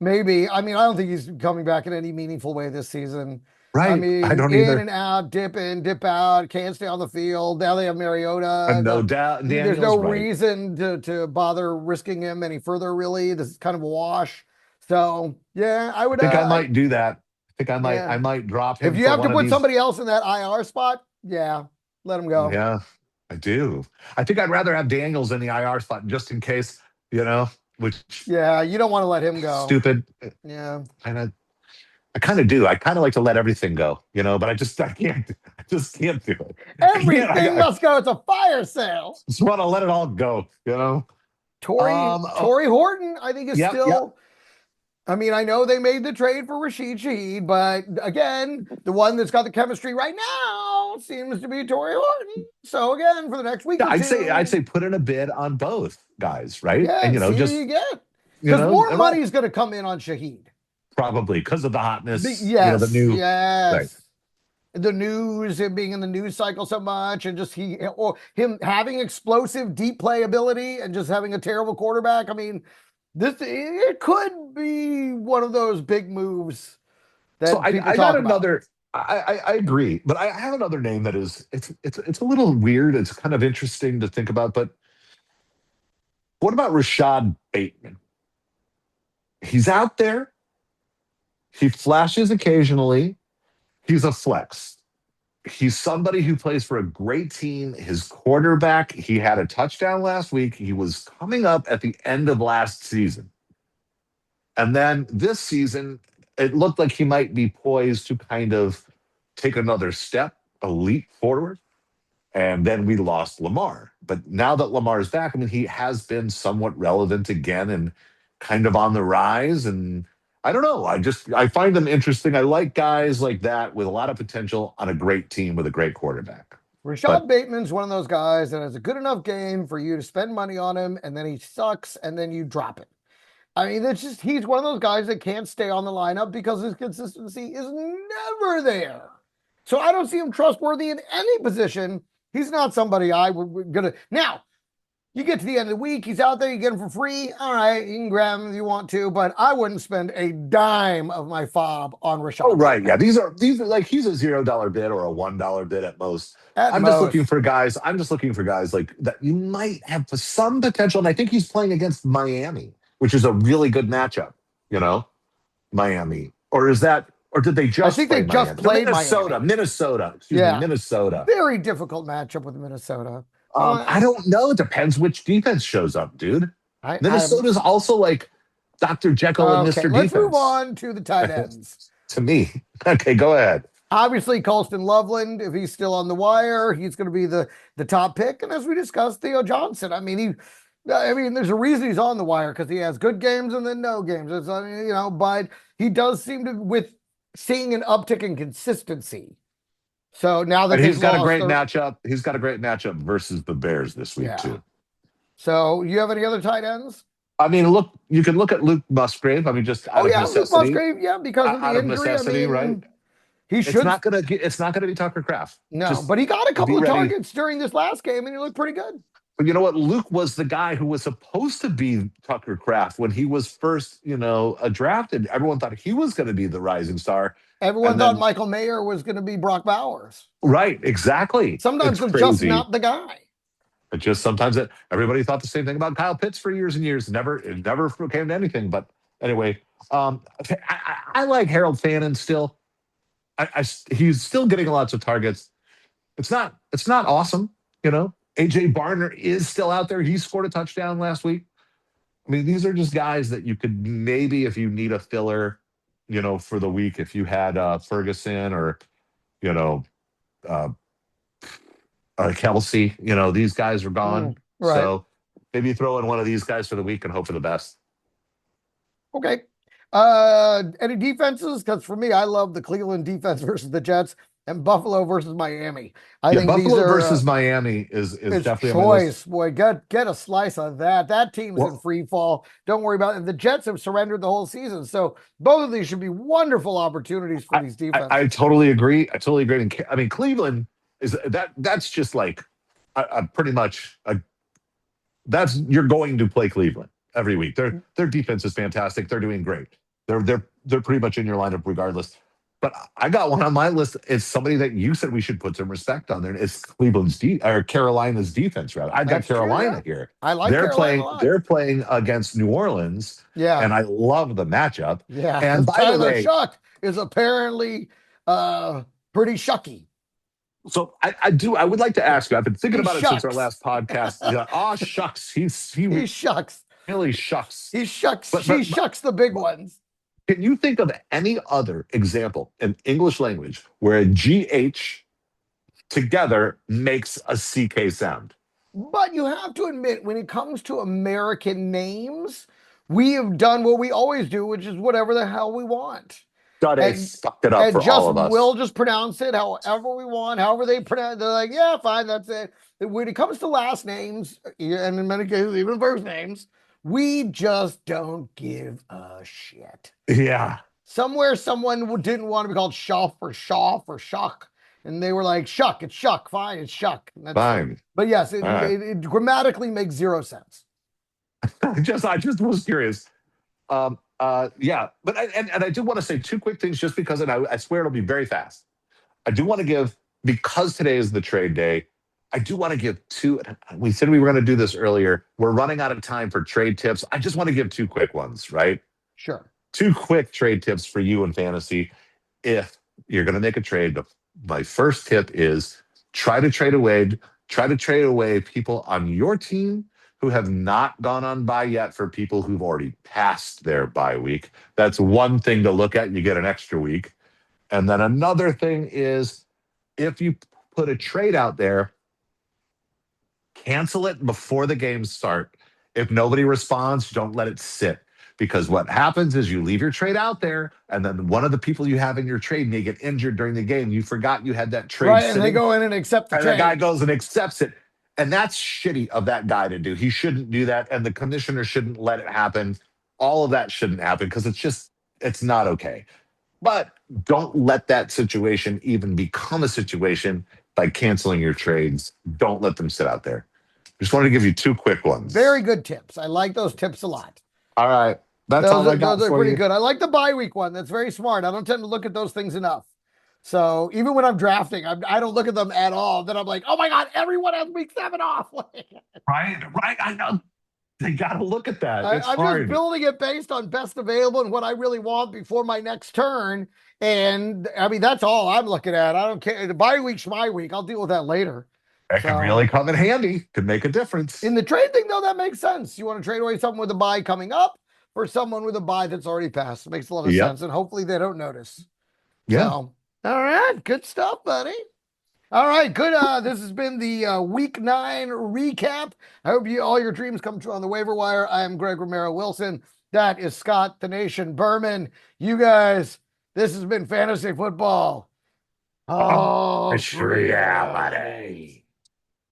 Maybe. I mean, I don't think he's coming back in any meaningful way this season. Right. I mean, I don't in either. and out, dip in, dip out, can't stay on the field. Now they have Mariota. And no doubt. There's no reason to bother risking him any further, really. This is kind of a wash. So, yeah, I would I think I might do that. I think I might drop him. If you have to put somebody else in that IR spot, Yeah, let him go. Yeah, I do. I think I'd rather have Daniels in the IR spot just in case, you know, which Yeah, you don't want to let him go. stupid. Yeah. Kind of, I kind of do. I kind of like to let everything go, but I can't. I just can't do it. I can't. Everything I must go. It's a fire sale. just want to let it all go. Oh, Tory Horton, I think, is yep, yep. still. I mean, I know they made the trade for Rashid Shaheed, but again, the one that's got the chemistry right now seems to be Tory Horton. So again, for the next week Yeah, or I'd two, say put in a bid on both guys, right? yeah, And and see who you just get. Because more and money is going to come in on Shaheed. probably because of the hotness, the Yes, new right. yes. The news, him being in the news cycle so much, and just him having explosive deep play ability and just having a terrible quarterback. I mean, it could be one of those big moves So that people I got talk about. another. I agree, but I have another name that is it's a little weird. It's kind of interesting to think about. But what about Rashad Bateman? He's out there. He flashes occasionally. He's a flex. He's somebody who plays for a great team. His quarterback, he had a touchdown last week. He was coming up at the end of last season. And then this season, it looked like he might be poised to kind of take another step, a leap forward. And then we lost Lamar. But now that Lamar is back, I mean, he has been somewhat relevant again and kind of on the rise. And I don't know. I find them interesting. I like guys like that with a lot of potential on a great team with a great quarterback. Rashad But Bateman's one of those guys that has a good enough game for you to spend money on him, and then he sucks, and then you drop it. I mean, it's just he's one of those guys that can't stay on the lineup because his consistency is never there. So I don't see him trustworthy in any position. He's not somebody I would gonna now. You get to the end of the week, he's out there, you get him for free. All right, you can grab him if you want to, but I wouldn't spend a dime of my fob on oh, Rashad right. Bateman Yeah. These are like he's a $0 bid or a $1 bid at most. at most. I'm just looking for guys like that you might have some potential. And I think he's playing against Miami, which is a really good matchup, you know, Miami. Or did they I just think they play just Miami? No, played Miami. Excuse me, Yeah, Minnesota. very difficult matchup with Minnesota. I don't know. It depends which defense shows up, dude. I Minnesota's also like Dr. Jekyll and okay. Mr. Let's move Defense on to the tight ends. to me. Okay, go ahead. Obviously, Colston Loveland, if he's still on the wire, he's going to be the top pick. And as we discussed, Theo Johnson. I mean, there's a reason he's on the wire because he has good games and then no games. But he does seem to with seeing an uptick in consistency. So now that And they've he's got a lost great their matchup. He's got a great matchup versus the Bears this week yeah. too. So you have any other tight ends? I mean, look, you can look at Luke Musgrave. I mean, just out Oh of yeah, Luke necessity. Musgrave. Yeah, because of the Out of injury. I necessity, right? mean, he should It's not gonna be Tucker Craft. no, Just but he got a be couple of ready. targets during this last game, and he looked pretty good. But you know what? Luke was the guy who was supposed to be Tucker Craft when he was first, drafted. Everyone thought he was going to be the rising star. Everyone And thought then, Michael Mayer was going to be Brock Bowers. right, exactly. Sometimes It's they're just crazy. not the guy. It just sometimes everybody thought the same thing about Kyle Pitts for years and years. It never came to anything. But anyway, I like Harold Fannin still. He's still getting lots of targets. It's not awesome, AJ Barner is still out there. He scored a touchdown last week. I mean, these are just guys that you could maybe, if you need a filler, for the week, if you had Ferguson or, you know, uh, Kelsey, these guys are gone. Right. So maybe throw in one of these guys for the week and hope for the best. Okay. Any defenses? Because for me, I love the Cleveland defense versus the Jets and Buffalo versus Miami. I think Buffalo these are versus Miami is definitely choice. on my list. Boy, get a slice of that. That team's in free fall. Don't worry about it. And the Jets have surrendered the whole season. So both of these should be wonderful opportunities for these defenses. I totally agree. And I mean, Cleveland is that's just like pretty much you're going to play Cleveland every week. Their defense is fantastic. They're doing great. They're pretty much in your lineup regardless. But I got one on my list. It's somebody that you said we should put some respect on there. It's Carolina's defense. Rather, I've got Carolina here. I like Carolina a lot. They're playing against New Orleans. Yeah, and I love the matchup. Yeah, and by Tyler the way, Shuck is apparently pretty shucky. So I would like to ask you. I've been thinking He about it since our shucks. last podcast. Yeah, oh shucks, he He shucks. really shucks. He shucks. But She shucks the big ones. can you think of any other example in English language where a GH together makes a CK sound? But you have to admit, when it comes to American names, we have done what we always do, which is whatever the hell we want. God, they And fucked it up and for all just of us. we'll just pronounce it however we want, however they pronounce. They're like, yeah, fine, that's it. When it comes to last names, and in many cases even first names, we just don't give a shit. Yeah, Somewhere someone didn't want to be called Shuff or Shoff or Shuck, and they were like, Shuck, it's Shuck, fine, it's Shuck. And that's, fine. but yes, All right. it grammatically makes zero sense. I just was curious. Yeah, but and I do want to say two quick things just because, and I swear it'll be very fast. I do want to give, because today is the trade day, I do want to give two. We said we were going to do this earlier. We're running out of time for trade tips. I just want to give two quick ones, right? Sure. Two quick trade tips for you in fantasy. If you're going to make a trade, my first tip is try to trade away people on your team who have not gone on bye yet for people who've already passed their bye week. That's one thing to look at. You get an extra week. And then another thing is, if you put a trade out there, cancel it before the games start. If nobody responds, don't let it sit. Because what happens is you leave your trade out there, and then one of the people you have in your trade may get injured during the game. You forgot you had that trade Right, sitting, and they go in and accept the and trade. the guy goes and accepts it. And that's shitty of that guy to do. He shouldn't do that, and the commissioner shouldn't let it happen. All of that shouldn't happen because it's not okay. But don't let that situation even become a situation by canceling your trades. Don't let them sit out there. Just wanted to give you two quick ones. Very good tips. I like those tips a lot. All right. That's all I got those are for pretty you. good. I like the bye week one. That's very smart. I don't tend to look at those things enough. So even when I'm drafting, I don't look at them at all. Then I'm like, oh my God, everyone has week 7 off. Right. I know. They got to look at that. It's I'm hard. just building it based on best available and what I really want before my next turn. And I mean, that's all I'm looking at. I don't care. The bye week's my week. I'll deal with that later. That could really come in handy. Could make a difference. In the trade thing, though, that makes sense. You want to trade away someone with a buy coming up for someone with a buy that's already passed. It makes a lot of sense. And hopefully they don't notice. Yeah. So, all right. Good stuff, buddy. All right, good. This has been the week 9 recap. I hope all your dreams come true on the waiver wire. I am Greg Romero Wilson. That is Scott the Nation Berman. You guys, this has been fantasy football. Oh, reality.